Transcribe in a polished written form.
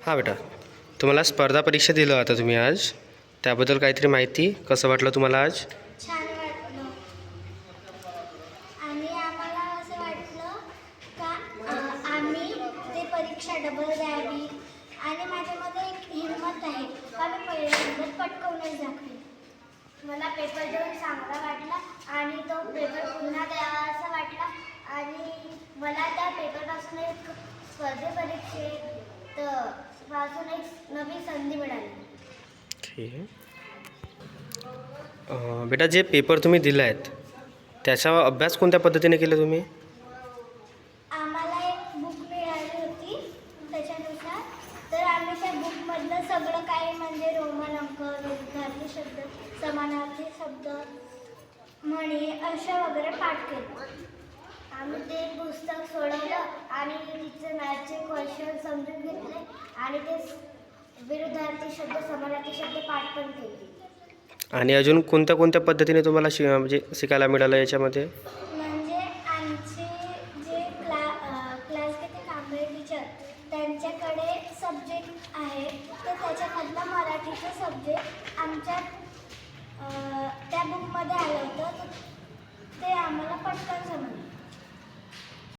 हां बेटा, तुम्हाला स्पर्धा परीक्षा दिलं आता तुम्ही आज, त्याबद्दल काहीतरी माहिती, कसं वाटलं तुम्हाला आज? छान वाटलं. आणि आम्हाला असं वाटलं का आम्ही ते परीक्षा डबल द्यावी आणि माझ्यामध्ये एक हिंमत आहे का मी पहिल्या नंबर पटकवूनच दाखवेन. मला पेपर देऊन चांगला वाटला आणि तो पेपर पुन्हा द्यावा असं वाटला आणि मला त्या पेपरपासून एक पासून एक नवी संधी मिळाली. ठीक आहे. बेटा, जे पेपर तुम्ही दिले आहेत त्याचा अभ्यास कोणत्या पद्धतीने केला तुम्ही? आम्हाला एक बुक मिळाली होती त्याच्यानुसार, तर आम्ही त्या बुकमधलं सगळं काही म्हणजे रोमन अंक, विरुद्धार्थी शब्द, समानार्थी शब्द, म्हणी अशा वगैरे पाठ केलं. आम्ही ते पुस्तक सोडवलं आणि तिचे मॅथचे क्वेश्चन समजून घेतले आणि ते विरुद्धार्थी शब्द, समानार्थी शब्द पाठ पण केले. आणि अजून कोणत्या कोणत्या पद्धतीने तुम्हाला म्हणजे शिकायला मिळालं याच्यामध्ये? म्हणजे आमचे जे क्लास घेते कांबळे टीचर, त्यांच्याकडे सब्जेक्ट आहे तर त्याच्यामधलं मराठीचं सब्जेक्ट आमच्या त्या बुकमध्ये आलं होतं, ते आम्हाला पटकन समजलं.